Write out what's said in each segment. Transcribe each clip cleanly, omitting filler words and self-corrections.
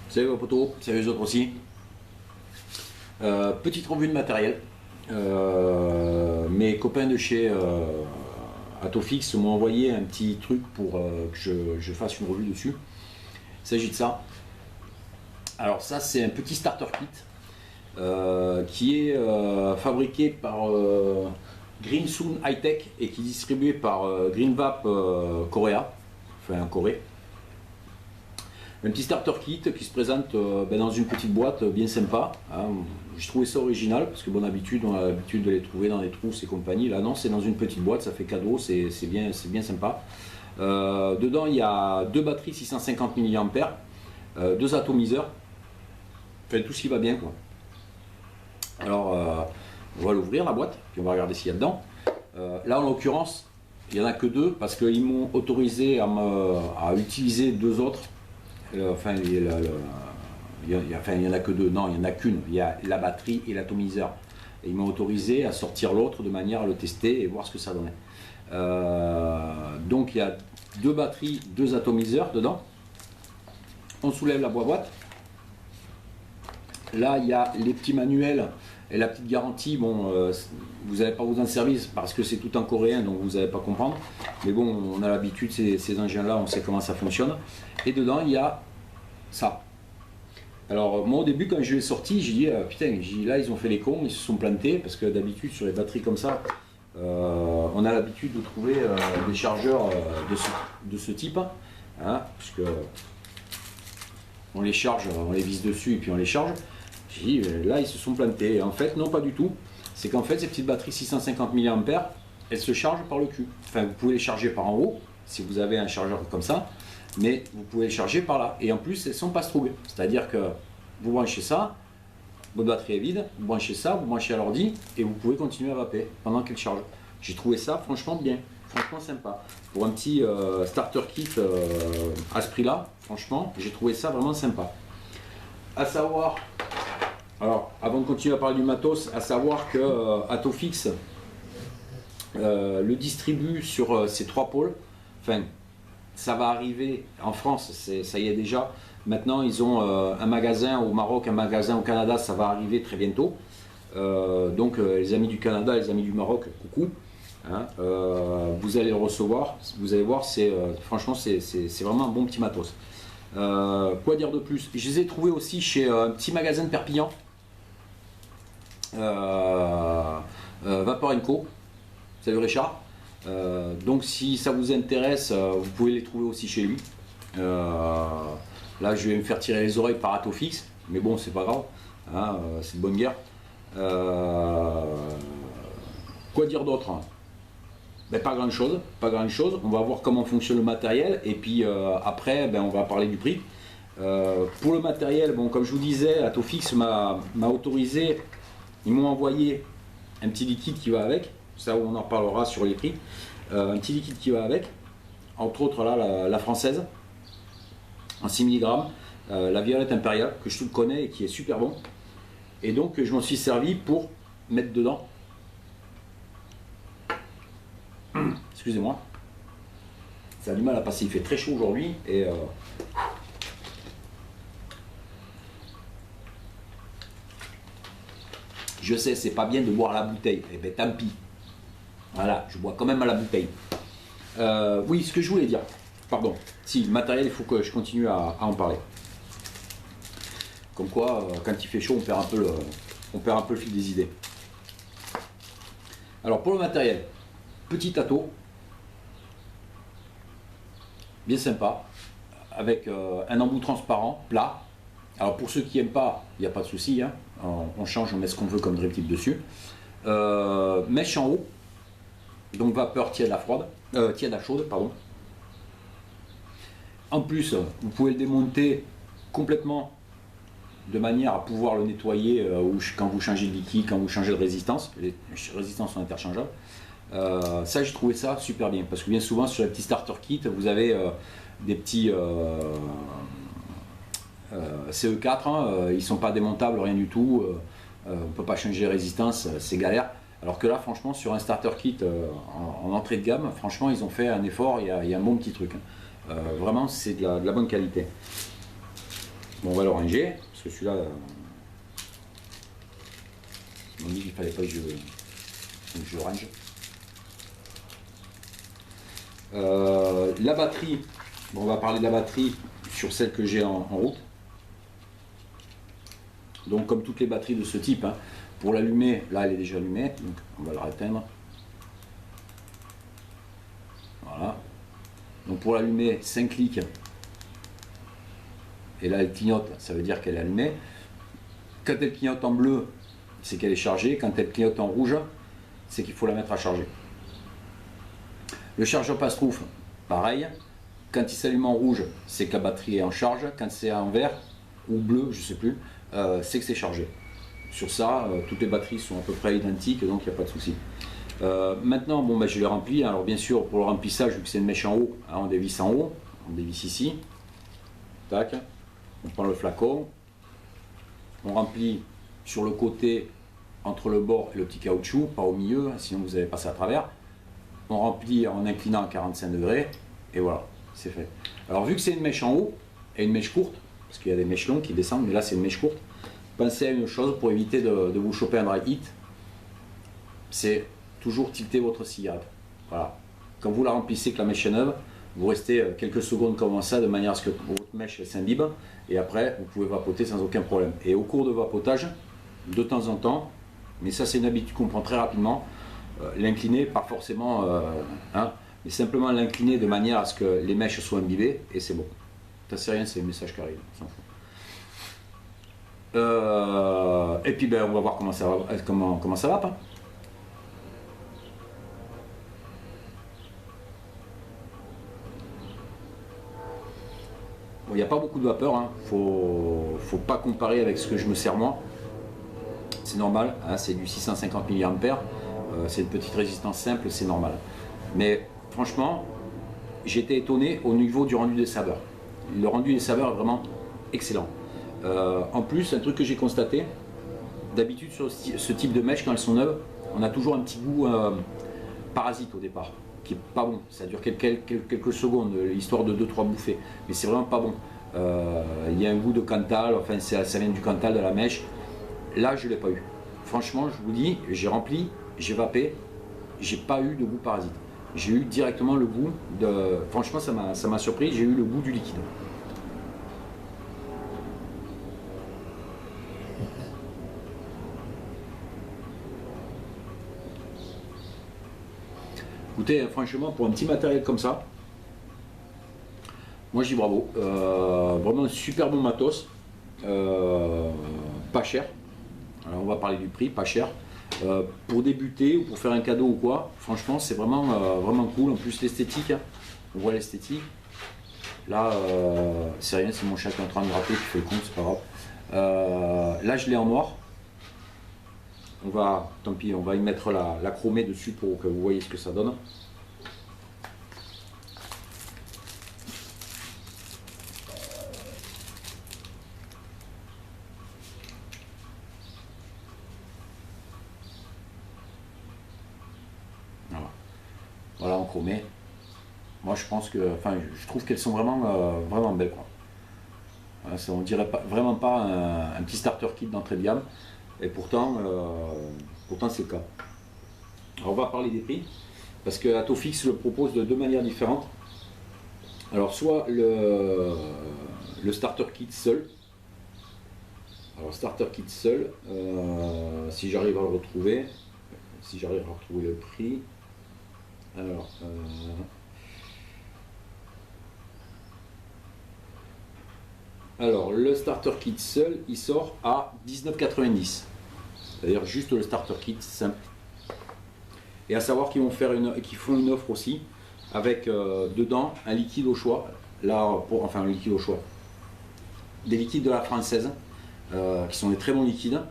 Salut vos potos, salut les autres aussi. Petite revue de matériel. Mes copains de chez Atofix m'ont envoyé un petit truc pour que je fasse une revue dessus. Il s'agit de ça. Alors ça c'est un petit starter kit qui est fabriqué par Greensoon High Tech et qui est distribué par Greenvap Korea, enfin Corée. Un petit starter kit qui se présente dans une petite boîte bien sympa. Hein. J'ai trouvé ça original parce que bon d'habitude on a l'habitude de les trouver dans des trousses et compagnie. Là non, c'est dans une petite boîte, ça fait cadeau, c'est bien sympa. Dedans il y a deux batteries 650 mAh, deux atomiseurs, enfin, tout ce qui va bien quoi. Alors on va l'ouvrir la boîte, puis on va regarder s'il y a dedans. Là en l'occurrence il n'y en a que deux parce qu'ils m'ont autorisé à utiliser deux autres. Enfin, il n'y en a que deux, non, il n'y en a qu'une, il y a la batterie et l'atomiseur. Et ils m'ont autorisé à sortir l'autre de manière à le tester et voir ce que ça donnait. Donc il y a deux batteries, deux atomiseurs dedans. On soulève la boîte. Là, il y a les petits manuels et la petite garantie. Bon, vous n'allez pas vous en servir parce que c'est tout en coréen, donc vous n'allez pas comprendre. Mais bon, on a l'habitude, ces engins-là, on sait comment ça fonctionne. Et dedans, il y a ça. Alors, moi, au début, quand je l'ai sorti, j'ai dit, putain, là, ils ont fait les cons, ils se sont plantés, parce que d'habitude, sur les batteries comme ça, on a l'habitude de trouver des chargeurs de ce type, hein, puisque on les charge, on les visse dessus et puis on les charge. J'ai dit, là, ils se sont plantés. Et en fait, non, pas du tout. C'est qu'en fait, ces petites batteries 650 mAh, elles se chargent par le cul. Enfin, vous pouvez les charger par en haut, si vous avez un chargeur comme ça, mais vous pouvez les charger par là. Et en plus, elles sont pas strug. C'est-à-dire que vous branchez ça, votre batterie est vide, vous branchez ça, vous branchez à l'ordi, et vous pouvez continuer à vaper pendant qu'elle charge. J'ai trouvé ça franchement bien, franchement sympa. Pour un petit starter kit à ce prix-là, franchement, j'ai trouvé ça vraiment sympa. À savoir, alors avant de continuer à parler du matos, à savoir que Atofix le distribue sur ces trois pôles. Enfin, ça va arriver en France, ça y est déjà. Maintenant, ils ont un magasin au Maroc, un magasin au Canada, ça va arriver très bientôt. Donc, les amis du Canada, les amis du Maroc, coucou. Hein, vous allez le recevoir, vous allez voir, franchement, c'est vraiment un bon petit matos. Quoi dire de plus? Je les ai trouvés aussi chez un petit magasin de Perpignan, Vapor & Co. Salut Richard. Donc si ça vous intéresse, vous pouvez les trouver aussi chez lui. Là je vais me faire tirer les oreilles par Atofix, mais bon c'est pas grave, hein, c'est de bonne guerre. Quoi dire d'autre? Ben, pas grand chose, on va voir comment fonctionne le matériel et puis après ben, on va parler du prix. Pour le matériel, bon, comme je vous disais, Atofix m'a autorisé, ils m'ont envoyé un petit liquide qui va avec. Ça on en reparlera sur les prix, un petit liquide qui va avec, entre autres là la française en 6 mg, la violette impériale que je connais et qui est super bon, et donc je m'en suis servi pour mettre dedans, excusez-moi, ça a du mal à passer, il fait très chaud aujourd'hui et je sais c'est pas bien de boire à la bouteille, et ben tant pis. Voilà, je bois quand même à la bouteille. Oui, ce que je voulais dire, pardon, si, le matériel, il faut que je continue à en parler. Comme quoi, quand il fait chaud, on perd un peu le fil des idées. Alors, pour le matériel, petit ato, bien sympa, avec un embout transparent, plat. Alors, pour ceux qui n'aiment pas, il n'y a pas de souci, hein, on change, on met ce qu'on veut comme drip tip dessus. Mèche en haut. Donc vapeur tiède à chaude, pardon. En plus, vous pouvez le démonter complètement de manière à pouvoir le nettoyer quand vous changez de liquide, quand vous changez de résistance. Les résistances sont interchangeables. Ça, j'ai trouvé ça super bien parce que bien souvent sur les petits starter kit, vous avez des petits CE4, hein, ils sont pas démontables, rien du tout. On ne peut pas changer les résistances, c'est galère. Alors que là, franchement, sur un starter kit en entrée de gamme, franchement, ils ont fait un effort, il y a un bon petit truc. Hein. Vraiment, c'est de la bonne qualité. Bon, on va le ranger, parce que celui-là, ils m'ont dit qu'il ne fallait pas que je le range. La batterie, bon, on va parler de la batterie sur celle que j'ai en route. Donc comme toutes les batteries de ce type, hein, pour l'allumer, là elle est déjà allumée, donc on va la réteindre. Voilà. Donc pour l'allumer, 5 clics. Et là elle clignote, ça veut dire qu'elle est allumée. Quand elle clignote en bleu, c'est qu'elle est chargée. Quand elle clignote en rouge, c'est qu'il faut la mettre à charger. Le chargeur passe-trouffe, pareil. Quand il s'allume en rouge, c'est que la batterie est en charge. Quand c'est en vert ou bleu, je ne sais plus, c'est que c'est chargé. Sur ça, toutes les batteries sont à peu près identiques, donc il n'y a pas de souci. Maintenant, bon, je l'ai rempli. Alors bien sûr, pour le remplissage, vu que c'est une mèche en haut, hein, on dévisse en haut, on dévisse ici. Tac. On prend le flacon, on remplit sur le côté entre le bord et le petit caoutchouc, pas au milieu, sinon vous allez passer à travers. On remplit en inclinant à 45 degrés, et voilà, c'est fait. Alors vu que c'est une mèche en haut, et une mèche courte, parce qu'il y a des mèches longues qui descendent, mais là c'est une mèche courte, pensez à une chose pour éviter de vous choper un dry heat, c'est toujours tilter votre cigarette. Voilà. Quand vous la remplissez, que la mèche est neuve, vous restez quelques secondes comme ça, de manière à ce que votre mèche s'imbibe, et après vous pouvez vapoter sans aucun problème. Et au cours de vapotage, de temps en temps, mais ça c'est une habitude qu'on prend très rapidement, l'incliner, pas forcément, hein, mais simplement l'incliner de manière à ce que les mèches soient imbibées, et c'est bon. Ça c'est rien, c'est le message qui arrive, on s'en fout. Et puis ben, on va voir comment ça va pas. Il n'y a pas beaucoup de vapeur, hein. Faut pas comparer avec ce que je me sers moi. C'est normal, hein, c'est du 650 mA, c'est une petite résistance simple, c'est normal. Mais franchement, j'ai été étonné au niveau du rendu des saveurs. Le rendu des saveurs est vraiment excellent. En plus, un truc que j'ai constaté, d'habitude sur ce type de mèches, quand elles sont neuves, on a toujours un petit goût parasite au départ, qui est pas bon. Ça dure quelques secondes, histoire de 2-3 bouffées, mais c'est vraiment pas bon. Il y a un goût de cantal, enfin ça vient du cantal de la mèche. Là, je l'ai pas eu. Franchement, je vous dis, j'ai rempli, j'ai vapé, j'ai pas eu de goût parasite. J'ai eu directement le goût de... Franchement, ça m'a surpris, j'ai eu le goût du liquide. Écoutez, franchement, pour un petit matériel comme ça, moi je dis bravo. Vraiment un super bon matos, pas cher. Alors on va parler du prix, pas cher. Pour débuter ou pour faire un cadeau ou quoi, franchement c'est vraiment, vraiment cool. En plus l'esthétique, hein, on voit l'esthétique. Là, c'est rien, c'est mon chat qui est en train de gratter, qui fait le con, c'est pas grave. Là je l'ai en noir. Tant pis, on va y mettre la chromée dessus pour que vous voyez ce que ça donne. Voilà, en chromé. Moi je pense que, enfin je trouve qu'elles sont vraiment, vraiment belles quoi. Voilà, on dirait vraiment pas un petit starter kit d'entrée de gamme. Et pourtant c'est le cas. Alors on va parler des prix, parce que Atofix le propose de deux manières différentes. Alors soit le starter kit seul. Alors starter kit seul, si j'arrive à le retrouver, le prix. Alors le starter kit seul, il sort à 19,90. C'est-à-dire juste le starter kit simple. Et à savoir qu'ils font une offre aussi avec dedans un liquide au choix. Là, enfin un liquide au choix. Des liquides de la française qui sont des très bons liquides.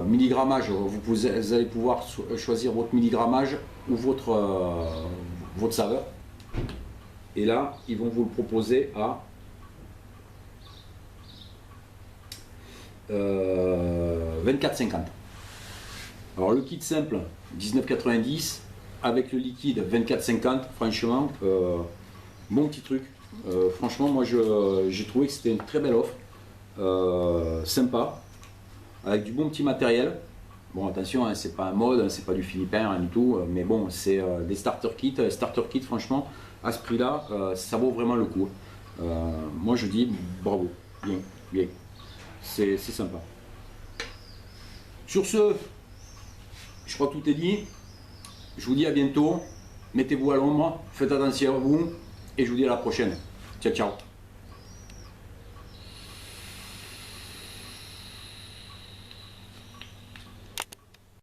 Milligrammage, vous allez pouvoir choisir votre milligrammage ou votre saveur. Et là, ils vont vous le proposer à 24,50. Alors le kit simple 19,90 avec le liquide 24,50. Franchement, bon petit truc. Franchement, moi j'ai trouvé que c'était une très belle offre. sympa, avec du bon petit matériel. Bon, attention, hein, c'est pas un mode, hein, c'est pas du philippin, rien du tout, mais bon, c'est des starter kits. Starter kit, franchement, à ce prix-là, ça vaut vraiment le coup. Moi, je dis bravo, bien, bien, c'est sympa. Sur ce, je crois que tout est dit. Je vous dis à bientôt. Mettez-vous à l'ombre, faites attention à vous, et je vous dis à la prochaine. Ciao, ciao.